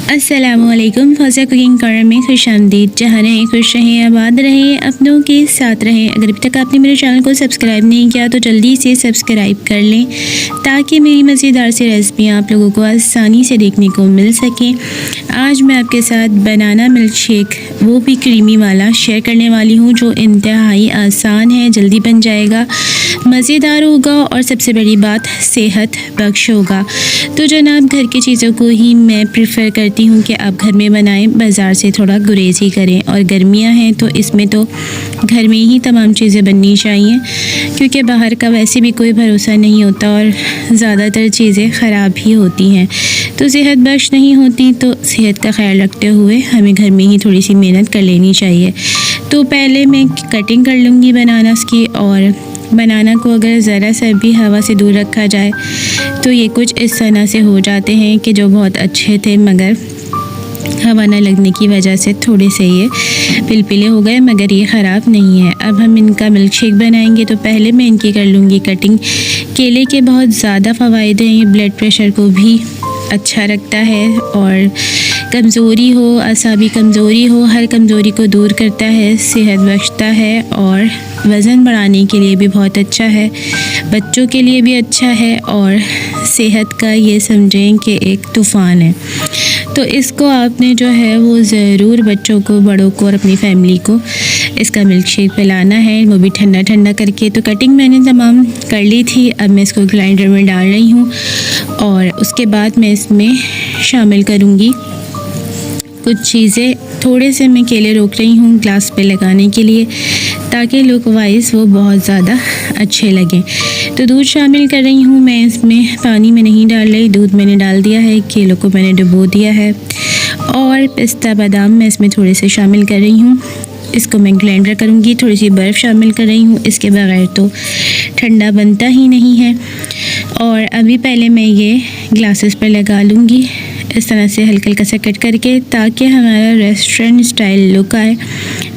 अस्सलामुअलैकुम। Fauzia cooking corner में खुशामदीद। जहाँ रहें खुश रहें, आबाद रहें, अपनों के साथ रहें। अगर अभी तक आपने मेरे चैनल को सब्सक्राइब नहीं किया तो जल्दी से सब्सक्राइब कर लें ताकि मेरी मज़ेदार सी रेसिपियाँ आप लोगों को आसानी से देखने को मिल सकें। आज मैं आपके साथ बनाना मिल्क शेक, वो भी क्रीमी वाला, शेयर करने वाली हूँ, जो इंतहाई आसान है, जल्दी बन जाएगा, मज़ेदार होगा और सबसे बड़ी बात सेहत बख्श होगा। तो जनाब, घर की चीज़ों को ही मैं प्रेफर करती हूँ कि आप घर में बनाएं, बाज़ार से थोड़ा गुरेज ही करें। और गर्मियाँ हैं तो इसमें तो घर में ही तमाम चीज़ें बननी चाहिए, क्योंकि बाहर का वैसे भी कोई भरोसा नहीं होता और ज़्यादातर चीज़ें ख़राब ही होती हैं, तो सेहत बख्श नहीं होती। तो सेहत का ख्याल रखते हुए हमें घर में ही थोड़ी सी मेहनत कर लेनी चाहिए। तो पहले मैं कटिंग कर लूँगी बनानास की, और बनाना को अगर ज़रा सा भी हवा से दूर रखा जाए तो ये कुछ इस तरह से हो जाते हैं कि जो बहुत अच्छे थे मगर हवा न लगने की वजह से थोड़े से ये पिलपिले हो गए, मगर ये ख़राब नहीं है। अब हम इनका मिल्क शेक बनाएंगे तो पहले मैं इनकी कर लूँगी कटिंग। केले के बहुत ज़्यादा फ़वाइद हैं, ये ब्लड प्रेशर को भी अच्छा रखता है और कमज़ोरी हो, असाबी कमज़ोरी हो, हर कमज़ोरी को दूर करता है, सेहत बख्शता है और वज़न बढ़ाने के लिए भी बहुत अच्छा है, बच्चों के लिए भी अच्छा है और सेहत का ये समझें कि एक तूफ़ान है। तो इसको आपने जो है वो ज़रूर बच्चों को, बड़ों को और अपनी फैमिली को इसका मिल्क शेक पिलाना है, वो भी ठंडा ठंडा करके। तो कटिंग मैंने तमाम कर ली थी, अब मैं इसको ग्राइंडर में डाल रही हूँ और उसके बाद मैं इसमें शामिल करूँगी कुछ चीज़ें। थोड़े से मैं केले रोक रही हूँ ग्लास पे लगाने के लिए, ताकि लुक वाइज वो बहुत ज़्यादा अच्छे लगें। तो दूध शामिल कर रही हूँ मैं इसमें, पानी में नहीं डाल रही, दूध मैंने डाल दिया है, केलों को मैंने डुबो दिया है और पिस्ता बादाम मैं इसमें थोड़े से शामिल कर रही हूँ। इसको मैं ग्राइंडर करूँगी। थोड़ी सी बर्फ़ शामिल कर रही हूँ, इसके बगैर तो ठंडा बनता ही नहीं है। और अभी पहले मैं ये ग्लासेस पर लगा लूँगी इस तरह से हल्का हल्का सा कट करके, ताकि हमारा रेस्टोरेंट स्टाइल लुक आए।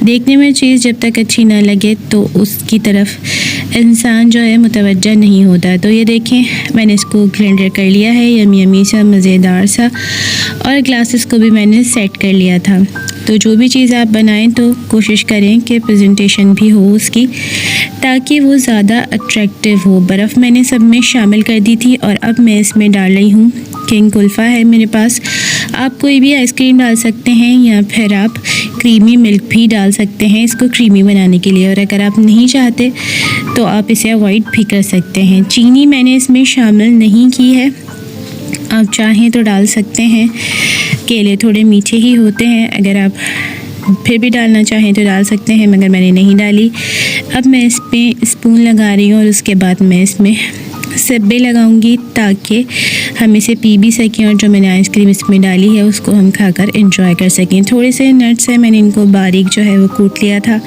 देखने में चीज़ जब तक अच्छी ना लगे तो उसकी तरफ इंसान जो है मुतवज्जा नहीं होता। तो ये देखें, मैंने इसको ग्राइंडर कर लिया है, यमी यमी सा, मज़ेदार सा, और ग्लासेस को भी मैंने सेट कर लिया था। तो जो भी चीज़ आप बनाएं तो कोशिश करें कि प्रेजेंटेशन भी हो उसकी, ताकि वो ज़्यादा अट्रैक्टिव हो। बर्फ़ मैंने सब में शामिल कर दी थी और अब मैं इसमें डाल रही हूँ किंग कुल्फ़ा है मेरे पास। आप कोई भी आइसक्रीम डाल सकते हैं या फिर आप क्रीमी मिल्क भी डाल सकते हैं इसको क्रीमी बनाने के लिए, और अगर आप नहीं चाहते तो आप इसे अवॉइड भी कर सकते हैं। चीनी मैंने इसमें शामिल नहीं की है, आप चाहें तो डाल सकते हैं, केले थोड़े मीठे ही होते हैं, अगर आप फिर भी डालना चाहें तो डाल सकते हैं, मगर मैंने नहीं डाली। अब मैं इस पर स्पून लगा रही हूँ और उसके बाद मैं इसमें सब्बे लगाऊंगी ताकि हम इसे पी भी सकें, और जो मैंने आइसक्रीम इसमें डाली है उसको हम खाकर एंजॉय कर सकें। थोड़े से नट्स हैं, मैंने इनको बारीक जो है वो कूट लिया था,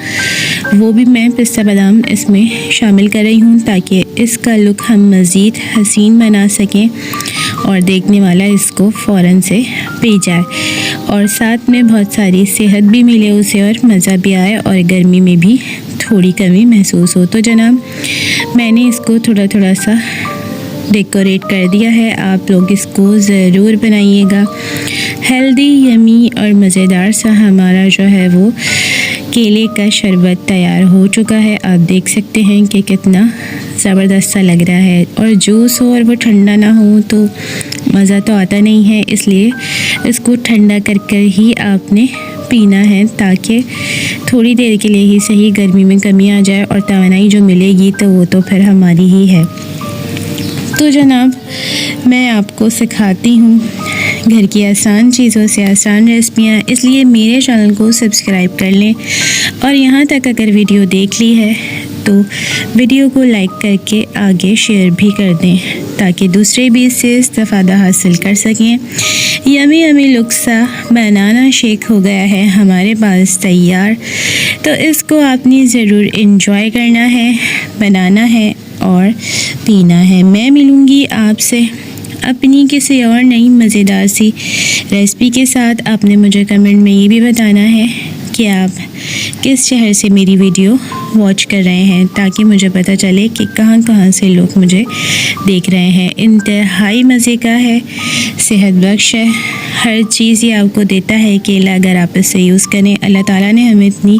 वो भी मैं पिस्ता बादाम इसमें शामिल कर रही हूँ, ताकि इसका लुक हम मज़ीद हसीन बना सकें और देखने वाला इसको फ़ौरन से पी जाए, और साथ में बहुत सारी सेहत भी मिले उसे और मज़ा भी आए और गर्मी में भी थोड़ी कमी महसूस हो। तो जनाब, मैंने इसको थोड़ा थोड़ा सा डेकोरेट कर दिया है। आप लोग इसको ज़रूर बनाइएगा। हेल्दी, यमी और मज़ेदार सा हमारा जो है वो केले का शरबत तैयार हो चुका है। आप देख सकते हैं कि कितना ज़बरदस्त सा लग रहा है, और जूस हो और वो ठंडा ना हो तो मज़ा तो आता नहीं है, इसलिए इसको ठंडा कर कर ही आपने पीना है, ताकि थोड़ी देर के लिए ही सही गर्मी में कमी आ जाए, और तवानाई जो मिलेगी तो वो तो फिर हमारी ही है। तो जनाब, मैं आपको सिखाती हूँ घर की आसान चीज़ों से आसान रेसिपियाँ, इसलिए मेरे चैनल को सब्सक्राइब कर लें, और यहाँ तक अगर वीडियो देख ली है तो वीडियो को लाइक करके आगे शेयर भी कर दें, ताकि दूसरे भी इससे इस्तेफ़ादा हासिल कर सकें। यमी यमी लुक सा बनाना शेक हो गया है हमारे पास तैयार। तो इसको आपने ज़रूर एंजॉय करना है, बनाना है और पीना है। मैं मिलूँगी आपसे अपनी किसी और नई मज़ेदार सी रेसिपी के साथ। आपने मुझे कमेंट में ये भी बताना है कि आप किस शहर से मेरी वीडियो वॉच कर रहे हैं ताकि मुझे पता चले कि कहाँ कहाँ से लोग मुझे देख रहे हैं। इंतहाई मज़े का है, सेहत बख्श है, हर चीज़ ये आपको देता है। केला अगर आप इसे यूज़ करें, अल्लाह ताला ने हमें इतनी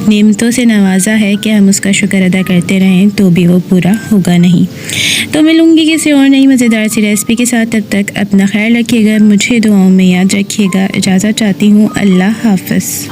नेमतों से नवाजा है कि हम उसका शुक्र अदा करते रहें तो भी वो पूरा होगा नहीं। तो मिलूँगी किसी और नई मज़ेदार सी रेसिपी के साथ। तब तक अपना ख्याल रखिएगा, मुझे दुआओं में याद रखिएगा। इजाज़त चाहती हूँ, अल्लाह हाफ़िज़।